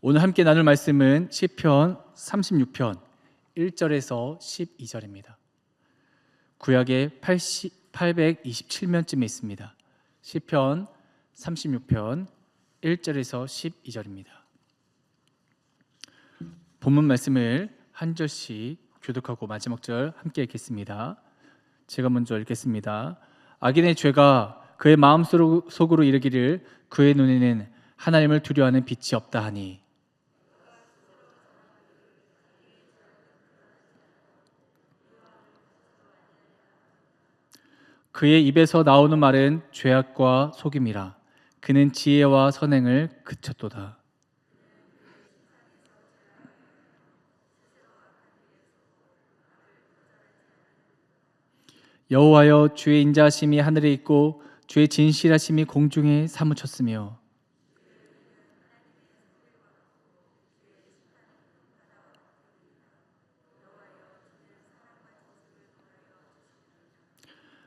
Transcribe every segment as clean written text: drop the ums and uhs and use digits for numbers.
오늘 함께 나눌 말씀은 시편 36편 1절에서 12절입니다. 구약의 827면쯤에 있습니다. 시편 36편 1절에서 12절입니다. 본문 말씀을 한 절씩 교독하고 마지막 절 함께 읽겠습니다. 제가 먼저 읽겠습니다. 악인의 죄가 그의 마음속으로 이르기를 그의 눈에는 하나님을 두려워하는 빛이 없다 하니 그의 입에서 나오는 말은 죄악과 속임이라. 그는 지혜와 선행을 그쳤도다. 여호와여, 주의 인자하심이 하늘에 있고 주의 진실하심이 공중에 사무쳤으며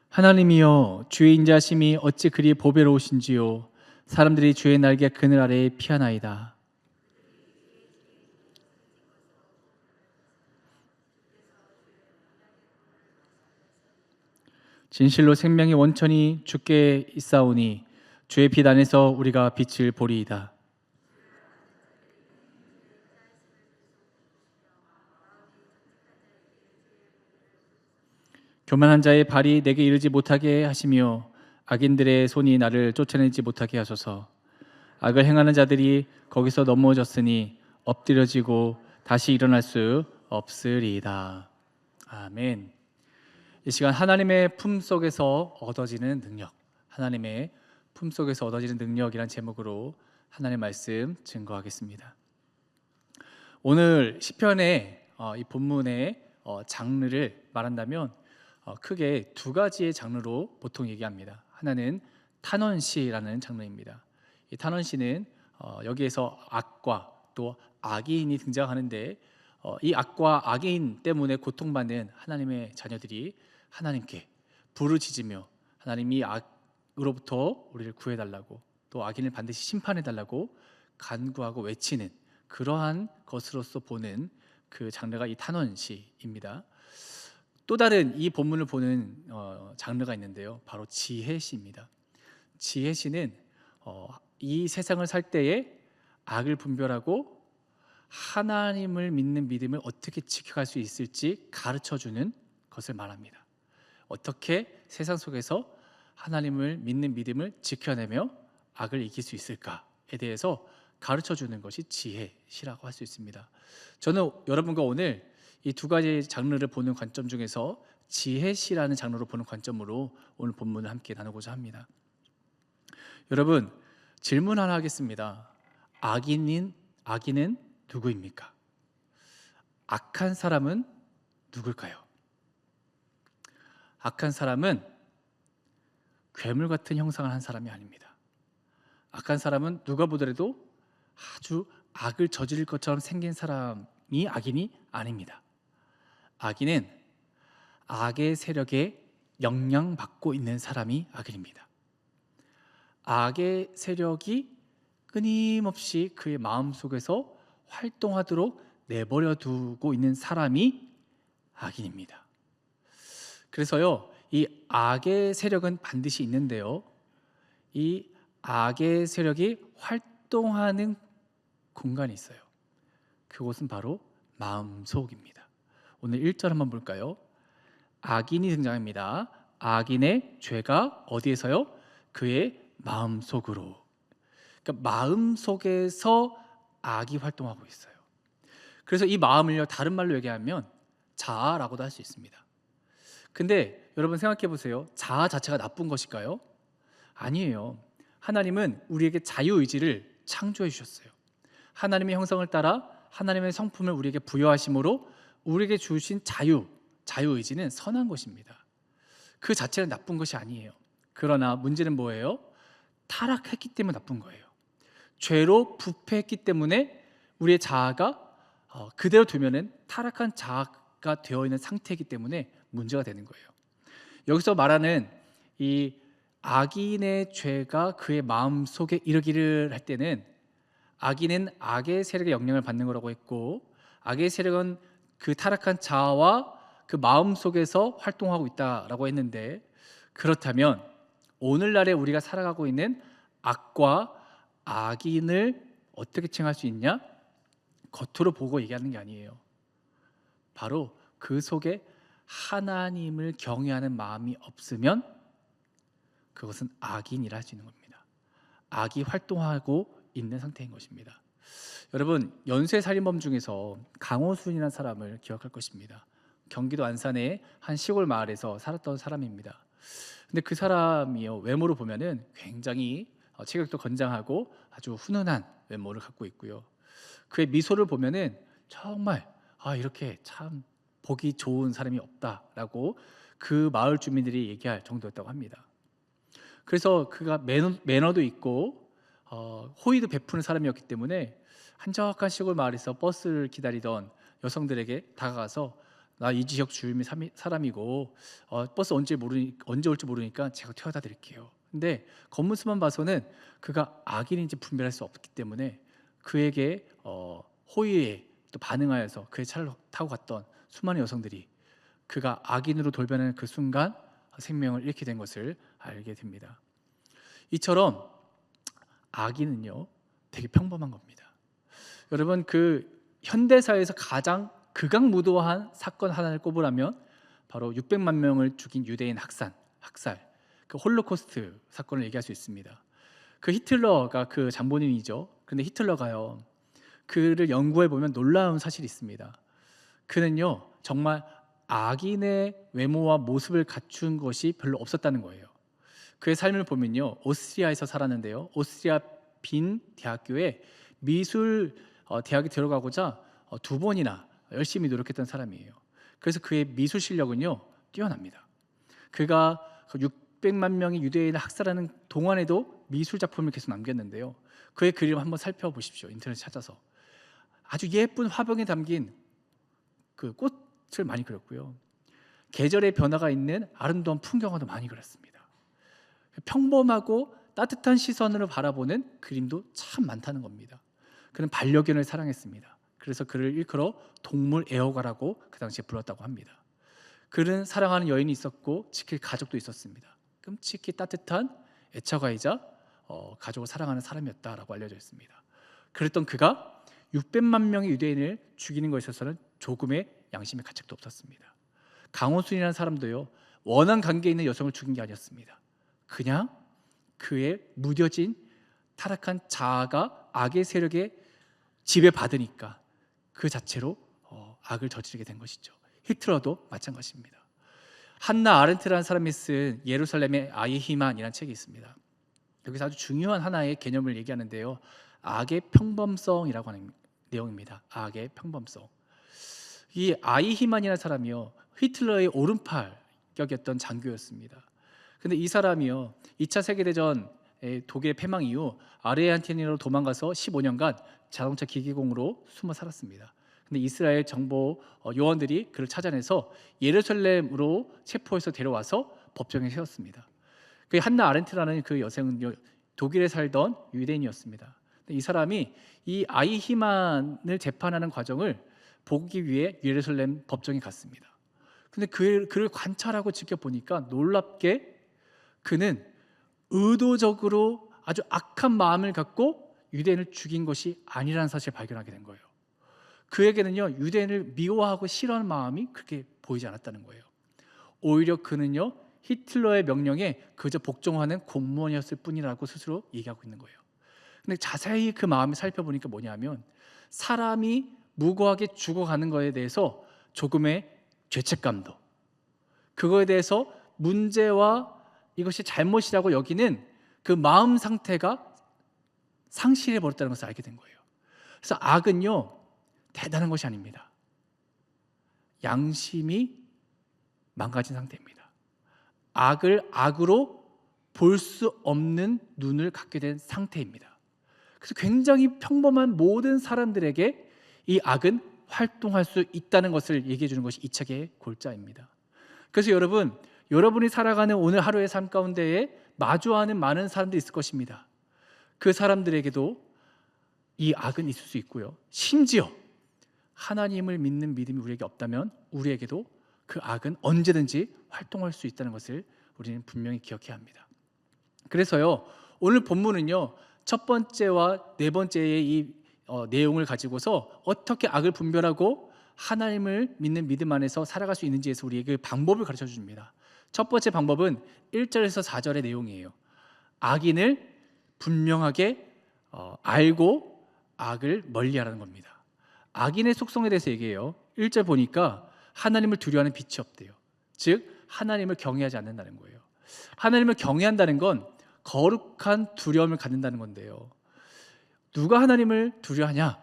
하나님이여, 주의 인자하심이 어찌 그리 보배로우신지요. 사람들이 주의 날개 그늘 아래에 피하나이다. 진실로 생명의 원천이 주께 있사오니 주의 빛 안에서 우리가 빛을 보리이다. 교만한 자의 발이 내게 이르지 못하게 하시며 악인들의 손이 나를 쫓아내지 못하게 하소서. 악을 행하는 자들이 거기서 넘어졌으니 엎드려지고 다시 일어날 수 없으리이다. 아멘. 이 시간 하나님의 품속에서 얻어지는 능력, 하나님의 품속에서 얻어지는 능력이란 제목으로 하나님의 말씀 증거하겠습니다. 오늘 시편의 이 본문의 장르를 말한다면 크게 두 가지의 장르로 보통 얘기합니다. 하나는 탄원시라는 장르입니다. 이 탄원시는 여기에서 악과 또 악인이 등장하는데 이 악과 악인 때문에 고통받는 하나님의 자녀들이 하나님께 부르짖으며 하나님이 악으로부터 우리를 구해달라고 또 악인을 반드시 심판해달라고 간구하고 외치는 그러한 것으로서 보는 그 장르가 이 탄원시입니다. 또 다른 이 본문을 보는 장르가 있는데요, 바로 지혜시입니다. 지혜시는 이 세상을 살 때에 악을 분별하고 하나님을 믿는 믿음을 어떻게 지켜갈 수 있을지 가르쳐주는 것을 말합니다. 어떻게 세상 속에서 하나님을 믿는 믿음을 지켜내며 악을 이길 수 있을까에 대해서 가르쳐주는 것이 지혜시라고 할 수 있습니다. 저는 여러분과 오늘 이 두 가지 장르를 보는 관점 중에서 지혜시라는 장르로 보는 관점으로 오늘 본문을 함께 나누고자 합니다. 여러분, 질문 하나 하겠습니다. 악인은 누구입니까? 악한 사람은 누굴까요? 악한 사람은 괴물 같은 형상을 한 사람이 아닙니다. 악한 사람은 누가 보더라도 아주 악을 저지를 것처럼 생긴 사람이 악인이 아닙니다. 악인은 악의 세력에 영향받고 있는 사람이 악인입니다. 악의 세력이 끊임없이 그의 마음속에서 활동하도록 내버려 두고 있는 사람이 악인입니다. 그래서요, 이 악의 세력은 반드시 있는데요, 이 악의 세력이 활동하는 공간이 있어요. 그곳은 바로 마음속입니다. 오늘 1절 한번 볼까요? 악인이 등장합니다. 악인의 죄가 어디에서요? 그의 마음속으로. 그러니까 마음속에서 악이 활동하고 있어요. 그래서 이 마음을요, 다른 말로 얘기하면 자아라고도 할 수 있습니다. 근데 여러분 생각해 보세요. 자아 자체가 나쁜 것일까요? 아니에요. 하나님은 우리에게 자유의지를 창조해 주셨어요. 하나님의 형상을 따라 하나님의 성품을 우리에게 부여하심으로 우리에게 주신 자유의지는 선한 것입니다. 그 자체는 나쁜 것이 아니에요. 그러나 문제는 뭐예요? 타락했기 때문에 나쁜 거예요. 죄로 부패했기 때문에 우리의 자아가 그대로 두면은 타락한 자아가 되어 있는 상태이기 때문에 문제가 되는 거예요. 여기서 말하는 이 악인의 죄가 그의 마음속에 이르기를 할 때는 악인은 악의 세력의 영향을 받는 거라고 했고, 악의 세력은 그 타락한 자아와 그 마음 속에서 활동하고 있다라고 했는데, 그렇다면 오늘날에 우리가 살아가고 있는 악과 악인을 어떻게 칭할 수 있냐? 겉으로 보고 얘기하는 게 아니에요. 바로 그 속에 하나님을 경외하는 마음이 없으면 그것은 악인이라 할 수 있는 겁니다. 악이 활동하고 있는 상태인 것입니다. 여러분, 연쇄살인범 중에서 강호순이라는 사람을 기억할 것입니다. 경기도 안산의 한 시골 마을에서 살았던 사람입니다. 근데 그 사람이요, 외모로 보면은 굉장히 체격도 건장하고 아주 훈훈한 외모를 갖고 있고요. 그의 미소를 보면은 정말 이렇게 참 보기 좋은 사람이 없다라고 그 마을 주민들이 얘기할 정도였다고 합니다. 그래서 그가 매너도 있고 호의도 베푸는 사람이었기 때문에 한적한 시골 마을에서 버스를 기다리던 여성들에게 다가가서 나 이 지역 주민 사람이고 버스 언제 올지 모르니까 제가 태워다 드릴게요. 근데 겉모습만 봐서는 그가 악인인지 분별할 수 없기 때문에 그에게 호의에 또 반응하여서 그의 차를 타고 갔던 수많은 여성들이 그가 악인으로 돌변하는 그 순간 생명을 잃게 된 것을 알게 됩니다. 이처럼 악인은요 되게 평범한 겁니다. 여러분, 그 현대사회에서 가장 극악무도한 사건 하나를 꼽으라면 바로 600만 명을 죽인 유대인 학살, 그 홀로코스트 사건을 얘기할 수 있습니다. 그 히틀러가 그 장본인이죠. 근데 히틀러가요, 그를 연구해 보면 놀라운 사실이 있습니다. 그는요 정말 악인의 외모와 모습을 갖춘 것이 별로 없었다는 거예요. 그의 삶을 보면요, 오스트리아에서 살았는데요, 오스트리아 빈 대학교에 미술 대학에 들어가고자 2번이나 열심히 노력했던 사람이에요. 그래서 그의 미술 실력은요 뛰어납니다. 그가 600만 명의 유대인을 학살하는 동안에도 미술 작품을 계속 남겼는데요, 그의 그림을 한번 살펴보십시오. 인터넷 찾아서 아주 예쁜 화병에 담긴 그 꽃을 많이 그렸고요, 계절의 변화가 있는 아름다운 풍경화도 많이 그렸습니다. 평범하고 따뜻한 시선으로 바라보는 그림도 참 많다는 겁니다. 그는 반려견을 사랑했습니다. 그래서 그를 일컬어 동물 애호가라고 그 당시에 불렀다고 합니다. 그는 사랑하는 여인이 있었고 지킬 가족도 있었습니다. 끔찍히 따뜻한 애처가이자 가족을 사랑하는 사람이었다라고 알려져 있습니다. 그랬던 그가 600만 명의 유대인을 죽이는 것에 있어서는 조금의 양심의 가책도 없었습니다. 강호순이라는 사람도요 원한 관계에 있는 여성을 죽인 게 아니었습니다. 그냥 그의 무뎌진 타락한 자아가 악의 세력에 지배받으니까 그 자체로 악을 저지르게 된 것이죠. 히틀러도 마찬가지입니다. 한나 아렌트라는 사람이 쓴 예루살렘의 아이히만이라는 책이 있습니다. 여기서 아주 중요한 하나의 개념을 얘기하는데요, 악의 평범성이라고 하는 내용입니다. 악의 평범성. 이 아이히만이라는 사람이요 히틀러의 오른팔격이었던 장교였습니다. 근데 이 사람이요 2차 세계대전 독일의 패망 이후 아르헨티나로 도망가서 15년간 자동차 기계공으로 숨어 살았습니다. 근데 이스라엘 정보 요원들이 그를 찾아내서 예루살렘으로 체포해서 데려와서 법정에 세웠습니다. 그 한나 아렌트라는 그 여성은 독일에 살던 유대인이었습니다. 근데 이 사람이 이 아이히만을 재판하는 과정을 보기 위해 예루살렘 법정에 갔습니다. 근데 그를 관찰하고 지켜보니까 놀랍게 그는 의도적으로 아주 악한 마음을 갖고 유대인을 죽인 것이 아니라는 사실을 발견하게 된 거예요. 그에게는요 유대인을 미워하고 싫어하는 마음이 그렇게 보이지 않았다는 거예요. 오히려 그는요 히틀러의 명령에 그저 복종하는 공무원이었을 뿐이라고 스스로 얘기하고 있는 거예요. 근데 자세히 그 마음을 살펴보니까 뭐냐면 사람이 무고하게 죽어가는 것에 대해서 조금의 죄책감도, 그거에 대해서 문제와 이것이 잘못이라고 여기는 그 마음 상태가 상실해 버렸다는 것을 알게 된 거예요. 그래서 악은요 대단한 것이 아닙니다. 양심이 망가진 상태입니다. 악을 악으로 볼 수 없는 눈을 갖게 된 상태입니다. 그래서 굉장히 평범한 모든 사람들에게 이 악은 활동할 수 있다는 것을 얘기해 주는 것이 이 책의 골자입니다. 그래서 여러분이 살아가는 오늘 하루의 삶 가운데에 마주하는 많은 사람들이 있을 것입니다. 그 사람들에게도 이 악은 있을 수 있고요. 심지어 하나님을 믿는 믿음이 우리에게 없다면 우리에게도 그 악은 언제든지 활동할 수 있다는 것을 우리는 분명히 기억해야 합니다. 그래서요, 오늘 본문은요, 첫 번째와 네 번째의 이 내용을 가지고서 어떻게 악을 분별하고 하나님을 믿는 믿음 안에서 살아갈 수 있는지에서 우리에게 방법을 가르쳐 줍니다. 첫 번째 방법은 1절에서 4절의 내용이에요. 악인을 분명하게 알고 악을 멀리하라는 겁니다. 악인의 속성에 대해서 얘기해요. 1절 보니까 하나님을 두려워하는 빛이 없대요. 즉 하나님을 경외하지 않는다는 거예요. 하나님을 경외한다는 건 거룩한 두려움을 갖는다는 건데요. 누가 하나님을 두려워하냐?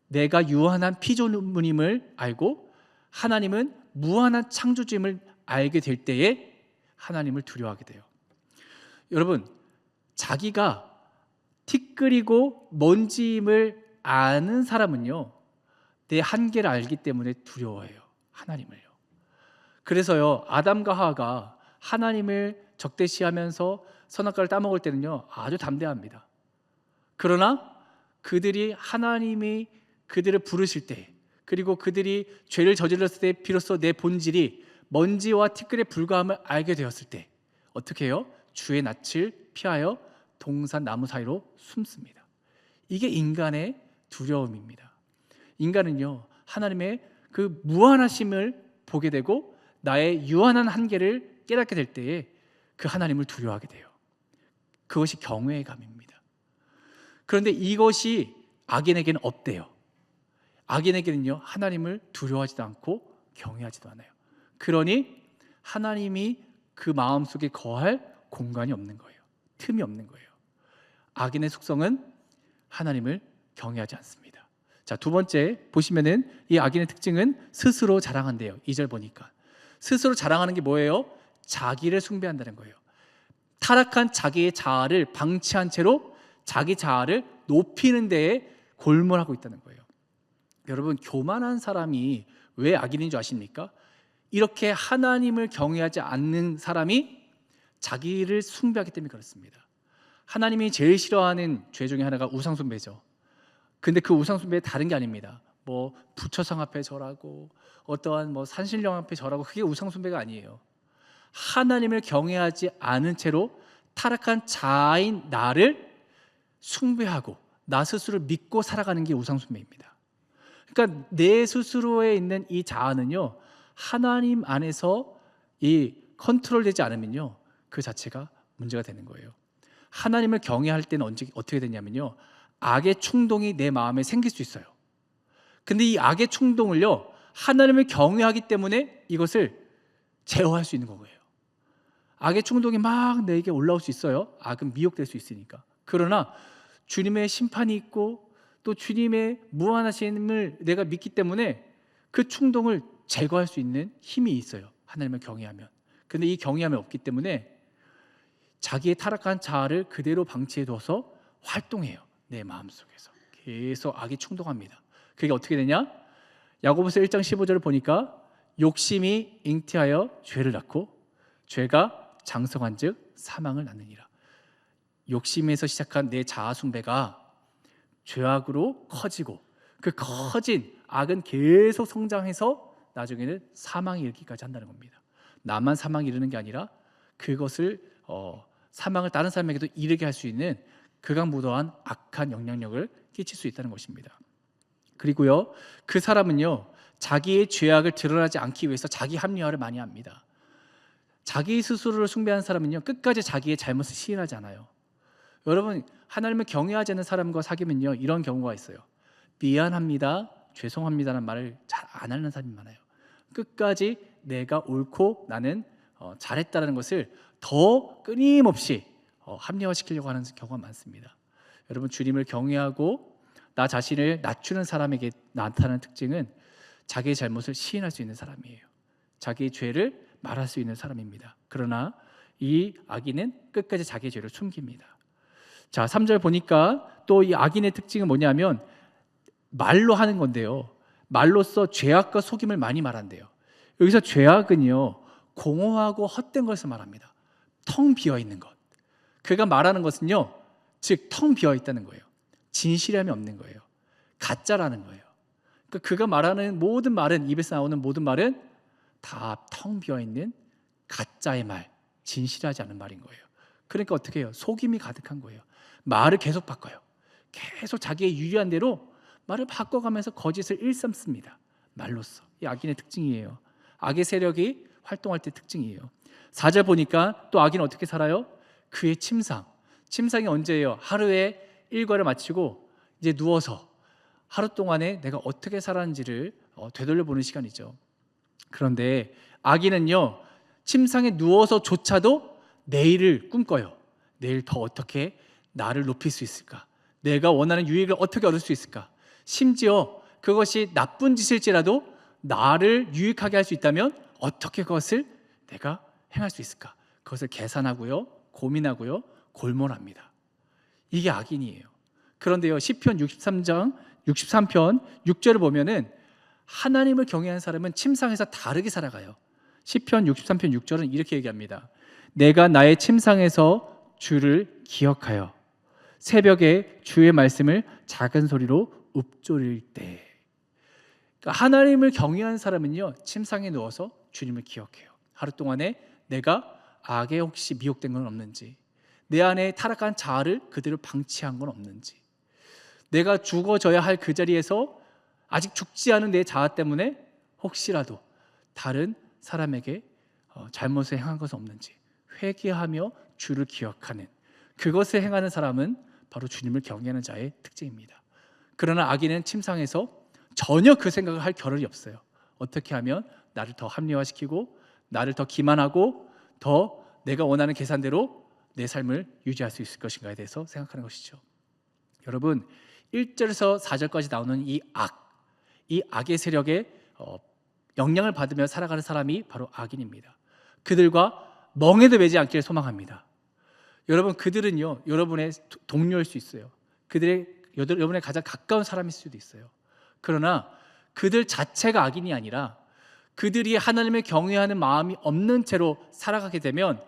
내가 유한한 피조물임을 알고 하나님은 무한한 창조주임을 알게 될 때에 하나님을 두려워하게 돼요. 여러분, 자기가 티끌이고 먼지임을 아는 사람은요, 내 한계를 알기 때문에 두려워해요. 하나님을요. 그래서요, 아담과 하와가 하나님을 적대시하면서 선악과를 따먹을 때는요, 아주 담대합니다. 그러나 그들이 하나님이 그들을 부르실 때, 그리고 그들이 죄를 저질렀을 때 비로소 내 본질이 먼지와 티끌에 불과함을 알게 되었을 때 어떻게 해요? 주의 낯을 피하여 동산 나무 사이로 숨습니다. 이게 인간의 두려움입니다. 인간은요, 하나님의 그 무한하심을 보게 되고 나의 유한한 한계를 깨닫게 될 때에 그 하나님을 두려워하게 돼요. 그것이 경외의 감입니다. 그런데 이것이 악인에게는 없대요. 악인에게는요, 하나님을 두려워하지도 않고 경외하지도 않아요. 그러니 하나님이 그 마음속에 거할 공간이 없는 거예요. 틈이 없는 거예요. 악인의 속성은 하나님을 경외하지 않습니다. 자, 두 번째 보시면은 이 악인의 특징은 스스로 자랑한대요. 2절 보니까 스스로 자랑하는 게 뭐예요? 자기를 숭배한다는 거예요. 타락한 자기의 자아를 방치한 채로 자기 자아를 높이는 데에 골몰하고 있다는 거예요. 여러분, 교만한 사람이 왜 악인인 줄 아십니까? 이렇게 하나님을 경외하지 않는 사람이 자기를 숭배하기 때문에 그렇습니다. 하나님이 제일 싫어하는 죄 중에 하나가 우상숭배죠. 근데 그 우상숭배 다른 게 아닙니다. 뭐 부처상 앞에 절하고 어떠한 뭐 산신령 앞에 절하고, 그게 우상숭배가 아니에요. 하나님을 경외하지 않은 채로 타락한 자아인 나를 숭배하고 나 스스로를 믿고 살아가는 게 우상숭배입니다. 그러니까 내 스스로에 있는 이 자아는요, 하나님 안에서 이 컨트롤되지 않으면요, 그 자체가 문제가 되는 거예요. 하나님을 경외할 때는 어떻게 되냐면요, 악의 충동이 내 마음에 생길 수 있어요. 근데 이 악의 충동을요, 하나님을 경외하기 때문에 이것을 제어할 수 있는 거예요. 악의 충동이 막 내게 올라올 수 있어요. 악은 미혹될 수 있으니까. 그러나 주님의 심판이 있고 또 주님의 무한하심을 내가 믿기 때문에 그 충동을 제거할 수 있는 힘이 있어요. 하나님을 경외하면. 근데 이 경외함이 없기 때문에 자기의 타락한 자아를 그대로 방치해둬서 활동해요. 내 마음속에서 계속 악이 충동합니다. 그게 어떻게 되냐? 야고보서 1장 15절을 보니까 욕심이 잉태하여 죄를 낳고 죄가 장성한즉 사망을 낳느니라. 욕심에서 시작한 내 자아 숭배가 죄악으로 커지고 그 커진 악은 계속 성장해서 나중에는 사망에 이르기까지 한다는 겁니다. 나만 사망에 이르는 게 아니라 그것을 사망을 다른 사람에게도 이르게 할 수 있는 극악무도한 악한 영향력을 끼칠 수 있다는 것입니다. 그리고요, 그 사람은요, 자기의 죄악을 드러나지 않기 위해서 자기 합리화를 많이 합니다. 자기 스스로를 숭배하는 사람은요, 끝까지 자기의 잘못을 시인하지 않아요. 여러분, 하나님을 경외하지 않는 사람과 사귀면요, 이런 경우가 있어요. 미안합니다, 죄송합니다라는 말을 잘 안 하는 사람이 많아요. 끝까지 내가 옳고 나는 잘했다는 것을 더 끊임없이 합리화시키려고 하는 경우가 많습니다. 여러분, 주님을 경외하고 나 자신을 낮추는 사람에게 나타나는 특징은 자기의 잘못을 시인할 수 있는 사람이에요. 자기의 죄를 말할 수 있는 사람입니다. 그러나 이 악인은 끝까지 자기의 죄를 숨깁니다. 자, 3절 보니까 또 이 악인의 특징은 뭐냐면 말로 하는 건데요, 말로써 죄악과 속임을 많이 말한대요. 여기서 죄악은요, 공허하고 헛된 것을 말합니다. 텅 비어 있는 것. 그가 말하는 것은요, 즉 텅 비어 있다는 거예요. 진실함이 없는 거예요. 가짜라는 거예요. 그러니까 그가 말하는 모든 말은, 입에서 나오는 모든 말은 다 텅 비어있는 가짜의 말, 진실하지 않은 말인 거예요. 그러니까 어떻게 해요? 속임이 가득한 거예요. 말을 계속 바꿔요. 계속 자기의 유리한 대로 말을 바꿔가면서 거짓을 일삼습니다. 말로써. 이 악인의 특징이에요. 악의 세력이 활동할 때 특징이에요. 4절 보니까 또 악인은 어떻게 살아요? 그의 침상이 언제예요? 하루에 일과를 마치고 이제 누워서 하루 동안에 내가 어떻게 살았는지를 되돌려보는 시간이죠. 그런데 악인은요, 침상에 누워서조차도 내일을 꿈꿔요. 내일 더 어떻게 나를 높일 수 있을까? 내가 원하는 유익을 어떻게 얻을 수 있을까? 심지어 그것이 나쁜 짓일지라도 나를 유익하게 할 수 있다면 어떻게 그것을 내가 행할 수 있을까? 그것을 계산하고요, 고민하고요, 골몰합니다. 이게 악인이에요. 그런데요, 시편 63편 6절을 보면은 하나님을 경외하는 사람은 침상에서 다르게 살아가요. 시편 63편 6절은 이렇게 얘기합니다. 내가 나의 침상에서 주를 기억하여 새벽에 주의 말씀을 작은 소리로 읊조릴 때. 그러니까 하나님을 경외하는 사람은요, 침상에 누워서 주님을 기억해요. 하루 동안에 내가 악에 혹시 미혹된 건 없는지, 내 안에 타락한 자아를 그대로 방치한 건 없는지, 내가 죽어져야 할 그 자리에서 아직 죽지 않은 내 자아 때문에 혹시라도 다른 사람에게 잘못을 행한 것은 없는지 회개하며 주를 기억하는, 그것을 행하는 사람은 바로 주님을 경외하는 자의 특징입니다. 그러나 악인은 침상에서 전혀 그 생각을 할 겨를이 없어요. 어떻게 하면 나를 더 합리화시키고 나를 더 기만하고 더 내가 원하는 계산대로 내 삶을 유지할 수 있을 것인가에 대해서 생각하는 것이죠. 여러분, 1절에서 4절까지 나오는 이 악의 세력에 영향을 받으며 살아가는 사람이 바로 악인입니다. 그들과 멍에도 매지 않기를 소망합니다. 여러분, 그들은요, 여러분의 동료일 수 있어요. 여러분의 가장 가까운 사람일 수도 있어요. 그러나 그들 자체가 악인이 아니라 그들이 하나님을 경외하는 마음이 없는 채로 살아가게 되면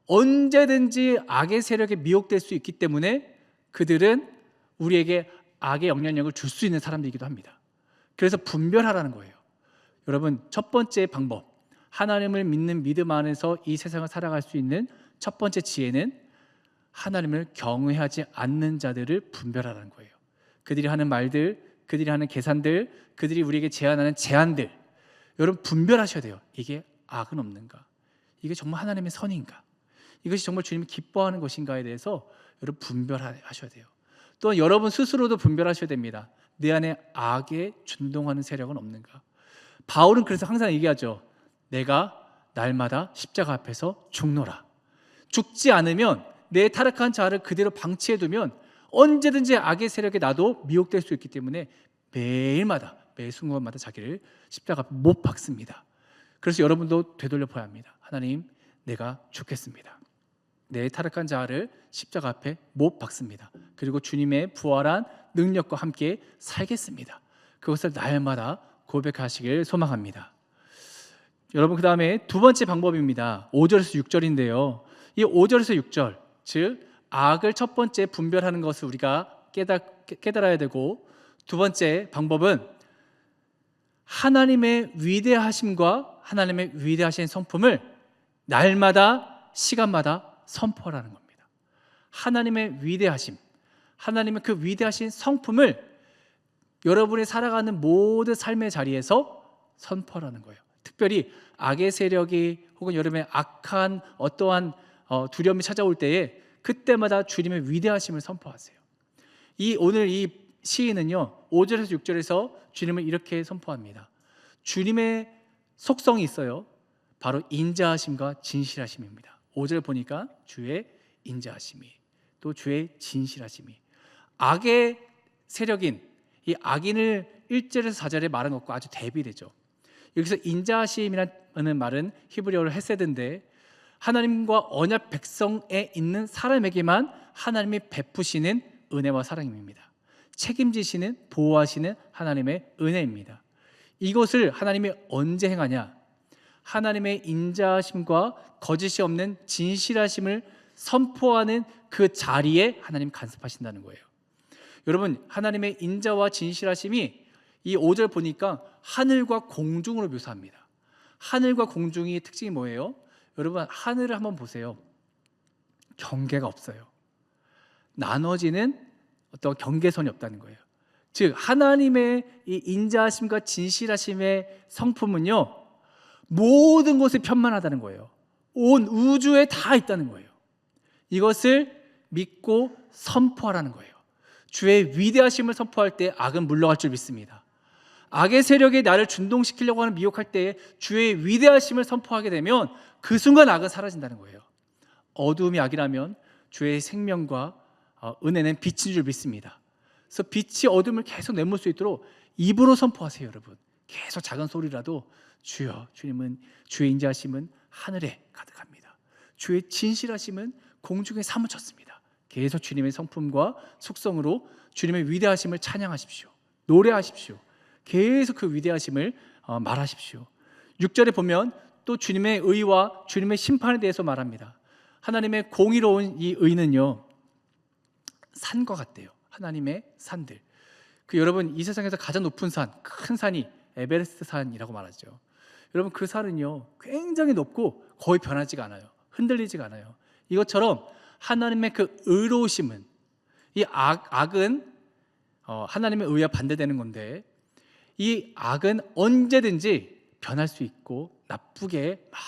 언제든지 악의 세력에 미혹될 수 있기 때문에 그들은 우리에게 악의 영향력을 줄 수 있는 사람들이기도 합니다. 그래서 분별하라는 거예요. 여러분, 첫 번째 방법, 하나님을 믿는 믿음 안에서 이 세상을 살아갈 수 있는 첫 번째 지혜는 하나님을 경외하지 않는 자들을 분별하라는 거예요. 그들이 하는 말들, 그들이 하는 계산들, 그들이 우리에게 제안하는 제안들, 여러분 분별하셔야 돼요. 이게 악은 없는가? 이게 정말 하나님의 선인가? 이것이 정말 주님이 기뻐하는 것인가에 대해서 여러분 분별하셔야 돼요. 또 여러분 스스로도 분별하셔야 됩니다. 내 안에 악에 준동하는 세력은 없는가? 바울은 그래서 항상 얘기하죠. 내가 날마다 십자가 앞에서 죽노라. 죽지 않으면 내 타락한 자아를 그대로 방치해두면 언제든지 악의 세력에 나도 미혹될 수 있기 때문에 매일마다 매 순간마다 자기를 십자가 앞에 못 박습니다. 그래서 여러분도 되돌려 봐야 합니다. 하나님, 내가 죽겠습니다. 내 타락한 자아를 십자가 앞에 못 박습니다. 그리고 주님의 부활한 능력과 함께 살겠습니다. 그것을 날마다 고백하시길 소망합니다. 여러분, 그 다음에 두 번째 방법입니다. 5절에서 6절인데요. 이 5절에서 6절, 즉 악을 첫 번째 분별하는 것을 우리가 깨달아야 되고, 두 번째 방법은 하나님의 위대하심과 하나님의 위대하신 성품을 날마다 시간마다 선포하라는 겁니다. 하나님의 위대하심, 하나님의 그 위대하신 성품을 여러분이 살아가는 모든 삶의 자리에서 선포하라는 거예요. 특별히 악의 세력이 혹은 여러분의 악한 어떠한 두려움이 찾아올 때에 그때마다 주님의 위대하심을 선포하세요. 오늘 이 시인은요, 5절에서 6절에서 주님을 이렇게 선포합니다. 주님의 속성이 있어요. 바로 인자하심과 진실하심입니다. 5절 보니까 주의 인자하심이, 또 주의 진실하심이, 악의 세력인 이 악인을 1절에서 4절에 말한 것과 아주 대비되죠. 여기서 인자하심이라는 말은 히브리어로 헤세드인데 하나님과 언약 백성에 있는 사람에게만 하나님이 베푸시는 은혜와 사랑입니다. 책임지시는, 보호하시는 하나님의 은혜입니다. 이것을 하나님이 언제 행하냐? 하나님의 인자하심과 거짓이 없는 진실하심을 선포하는 그 자리에 하나님 간섭하신다는 거예요. 여러분, 하나님의 인자와 진실하심이 이 5절 보니까 하늘과 공중으로 묘사합니다. 하늘과 공중의 특징이 뭐예요? 여러분, 하늘을 한번 보세요. 경계가 없어요. 나눠지는 어떤 경계선이 없다는 거예요. 즉 하나님의 이 인자하심과 진실하심의 성품은요, 모든 곳에 편만하다는 거예요. 온 우주에 다 있다는 거예요. 이것을 믿고 선포하라는 거예요. 주의 위대하심을 선포할 때 악은 물러갈 줄 믿습니다. 악의 세력이 나를 준동시키려고 하는 미혹할 때에 주의 위대하심을 선포하게 되면 그 순간 악은 사라진다는 거예요. 어두움이 악이라면 주의 생명과 은혜는 빛인 줄 믿습니다. 그래서 빛이 어둠을 계속 내몰 수 있도록 입으로 선포하세요. 여러분, 계속 작은 소리라도 주여, 주님은 주의 인자하심은 하늘에 가득합니다. 주의 진실하심은 공중에 사무쳤습니다. 계속 주님의 성품과 속성으로 주님의 위대하심을 찬양하십시오. 노래하십시오. 계속 그 위대하심을 말하십시오. 6절에 보면 또 주님의 의와 주님의 심판에 대해서 말합니다. 하나님의 공의로운 이 의는요, 산과 같대요. 하나님의 산들. 여러분, 이 세상에서 가장 높은 산, 큰 산이 에베레스트 산이라고 말하죠. 여러분, 그 산은요 굉장히 높고 거의 변하지가 않아요. 흔들리지가 않아요. 이것처럼 하나님의 그 의로우심은, 이 악은 하나님의 의와 반대되는 건데, 이 악은 언제든지 변할 수 있고 나쁘게 막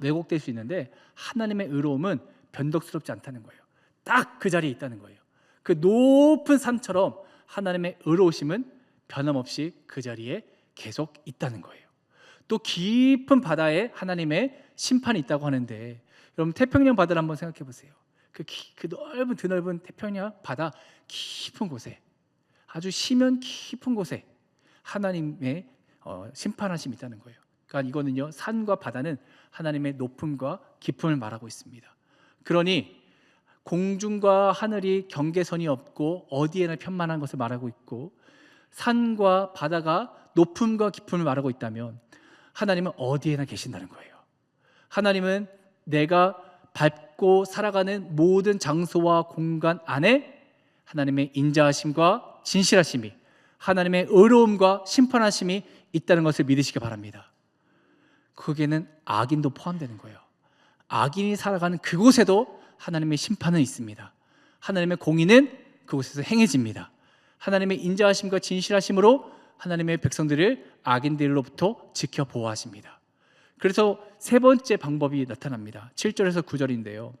왜곡될 수 있는데, 하나님의 의로움은 변덕스럽지 않다는 거예요. 딱 그 자리에 있다는 거예요. 그 높은 산처럼 하나님의 의로우심은 변함없이 그 자리에 계속 있다는 거예요. 또 깊은 바다에 하나님의 심판이 있다고 하는데, 여러분 태평양 바다를 한번 생각해 보세요. 그 넓은 드넓은 태평양 바다 깊은 곳에, 아주 심연 깊은 곳에 하나님의 심판하심이 있다는 거예요. 그러니까 이거는요, 산과 바다는 하나님의 높음과 깊음을 말하고 있습니다. 그러니 공중과 하늘이 경계선이 없고 어디에나 편만한 것을 말하고 있고, 산과 바다가 높음과 깊음을 말하고 있다면 하나님은 어디에나 계신다는 거예요. 하나님은 내가 밟고 살아가는 모든 장소와 공간 안에 하나님의 인자하심과 진실하심이, 하나님의 의로움과 심판하심이 있다는 것을 믿으시기 바랍니다. 거기에는 악인도 포함되는 거예요. 악인이 살아가는 그곳에도 하나님의 심판은 있습니다. 하나님의 공의는 그곳에서 행해집니다. 하나님의 인자하심과 진실하심으로 하나님의 백성들을 악인들로부터 지켜 보호하십니다. 그래서 세 번째 방법이 나타납니다. 7절에서 9절인데요.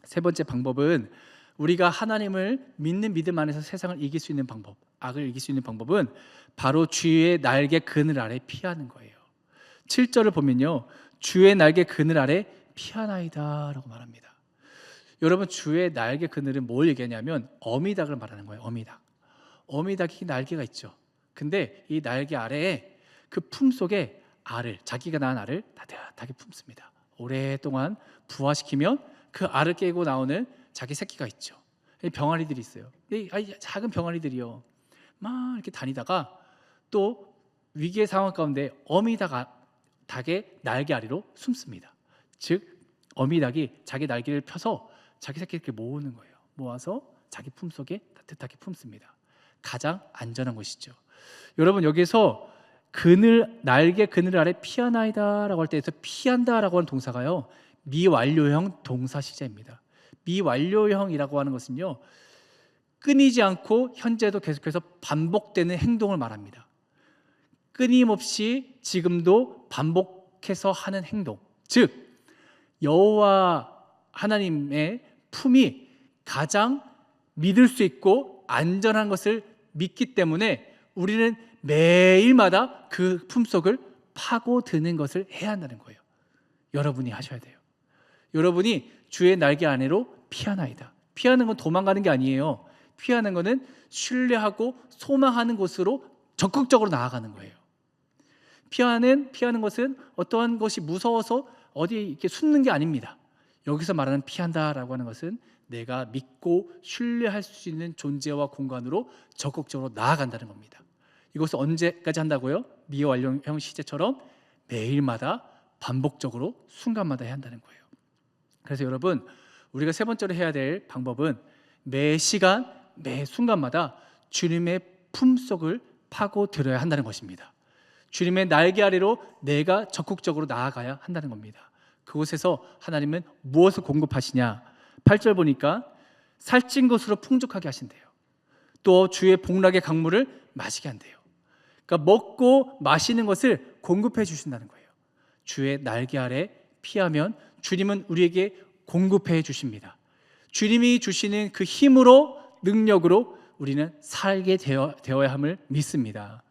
세 번째 방법은, 우리가 하나님을 믿는 믿음 안에서 세상을 이길 수 있는 방법, 악을 이길 수 있는 방법은 바로 주의 날개 그늘 아래 피하는 거예요. 7절을 보면요, 주의 날개 그늘 아래 피하나이다 라고 말합니다. 여러분, 주의 날개 그늘은 뭘 얘기하냐면 어미닭을 말하는 거예요. 어미닭이 날개가 있죠. 근데 이 날개 아래에 그 품 속에 알을, 자기가 낳은 알을 따뜻하게 품습니다. 오랫동안 부화시키면 그 알을 깨고 나오는 자기 새끼가 있죠. 병아리들이 있어요. 이 작은 병아리들이요, 막 이렇게 다니다가 또 위기의 상황 가운데 닭의 날개 아래로 숨습니다. 즉 어미닭이 자기 날개를 펴서 자기 새끼를 이렇게 모으는 거예요. 모아서 자기 품속에 따뜻하게 품습니다. 가장 안전한 곳이죠. 여러분, 여기서 날개 그늘 아래 피하나이다라고 할 때에서 피한다라고 하는 동사가요, 미완료형 동사 시제입니다. 미완료형이라고 하는 것은요, 끊이지 않고 현재도 계속해서 반복되는 행동을 말합니다. 끊임없이 지금도 반복해서 하는 행동, 즉 여호와 하나님의 품이 가장 믿을 수 있고 안전한 것을 믿기 때문에 우리는 매일마다 그 품속을 파고드는 것을 해야 한다는 거예요. 여러분이 하셔야 돼요. 여러분이 주의 날개 아래로 피하나이다. 피하는 건 도망가는 게 아니에요. 피하는 것은 신뢰하고 소망하는 곳으로 적극적으로 나아가는 거예요. 피하는 것은 어떠한 것이 무서워서 어디 이렇게 숨는 게 아닙니다. 여기서 말하는 피한다라고 하는 것은 내가 믿고 신뢰할 수 있는 존재와 공간으로 적극적으로 나아간다는 겁니다. 이것을 언제까지 한다고요? 미완료형 시제처럼 매일마다 반복적으로 순간마다 해야 한다는 거예요. 그래서 여러분, 우리가 세 번째로 해야 될 방법은 매 시간, 매 순간마다 주님의 품속을 파고들어야 한다는 것입니다. 주님의 날개 아래로 내가 적극적으로 나아가야 한다는 겁니다. 그곳에서 하나님은 무엇을 공급하시냐? 8절 보니까 살찐 것으로 풍족하게 하신대요. 또 주의 복락의 강물을 마시게 한대요. 그러니까 먹고 마시는 것을 공급해 주신다는 거예요. 주의 날개 아래 피하면 주님은 우리에게 공급해 주십니다. 주님이 주시는 그 힘으로, 능력으로 우리는 살게 되어야 함을 믿습니다.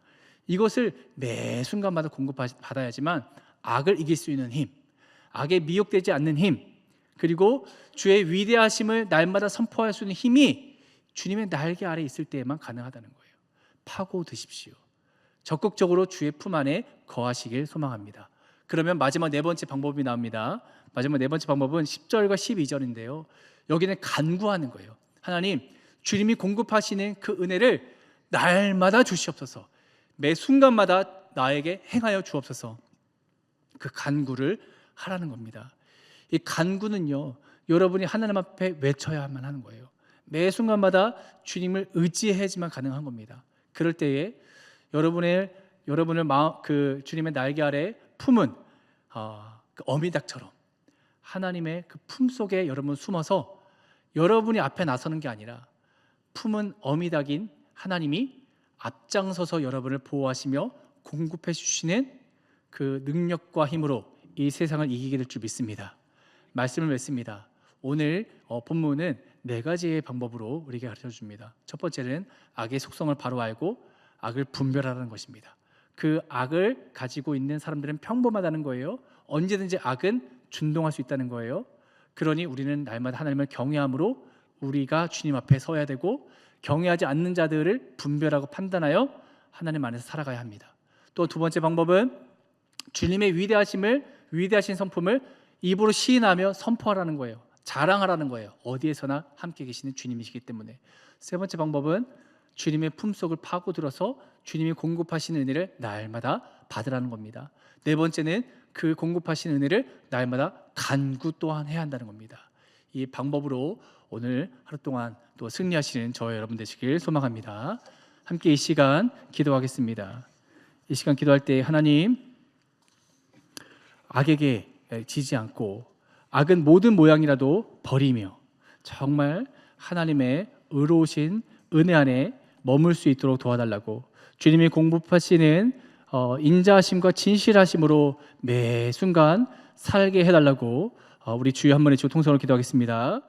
이것을 매 순간마다 공급받아야지만 악을 이길 수 있는 힘, 악에 미혹되지 않는 힘, 그리고 주의 위대하심을 날마다 선포할 수 있는 힘이 주님의 날개 아래 있을 때에만 가능하다는 거예요. 파고드십시오. 적극적으로 주의 품 안에 거하시길 소망합니다. 그러면 마지막 네 번째 방법이 나옵니다. 마지막 네 번째 방법은 10절과 12절인데요. 여기는 간구하는 거예요. 하나님, 주님이 공급하시는 그 은혜를 날마다 주시옵소서. 매 순간마다 나에게 행하여 주옵소서. 그 간구를 하라는 겁니다. 이 간구는요, 여러분이 하나님 앞에 외쳐야만 하는 거예요. 매 순간마다 주님을 의지해야지만 가능한 겁니다. 그럴 때에 여러분을 그 주님의 날개 아래 품은 그 어미닭처럼 하나님의 그 품 속에 여러분 숨어서 여러분이 앞에 나서는 게 아니라 품은 어미닭인 하나님이 앞장서서 여러분을 보호하시며 공급해 주시는 그 능력과 힘으로 이 세상을 이기게 될 줄 믿습니다. 말씀을 맺습니다. 오늘 본문은 네 가지의 방법으로 우리에게 가르쳐 줍니다. 첫 번째는 악의 속성을 바로 알고 악을 분별하라는 것입니다. 그 악을 가지고 있는 사람들은 평범하다는 거예요. 언제든지 악은 준동할 수 있다는 거예요. 그러니 우리는 날마다 하나님을 경외함으로 우리가 주님 앞에 서야 되고, 경외하지 않는 자들을 분별하고 판단하여 하나님 안에서 살아가야 합니다. 또 두 번째 방법은 주님의 위대하신 성품을 입으로 시인하며 선포하라는 거예요. 자랑하라는 거예요. 어디에서나 함께 계시는 주님이시기 때문에. 세 번째 방법은 주님의 품속을 파고들어서 주님이 공급하시는 은혜를 날마다 받으라는 겁니다. 네 번째는 그 공급하시는 은혜를 날마다 간구 또한 해야 한다는 겁니다. 이 방법으로 오늘 하루 동안 또 승리하시는 저와 여러분 되시길 소망합니다. 함께 이 시간 기도하겠습니다. 이 시간 기도할 때 하나님, 악에게 지지 않고 악은 모든 모양이라도 버리며 정말 하나님의 의로우신 은혜 안에 머물 수 있도록 도와달라고, 주님이 공급하시는 인자하심과 진실하심으로 매 순간 살게 해달라고 우리 주여 한 번에 주 통성으로 기도하겠습니다.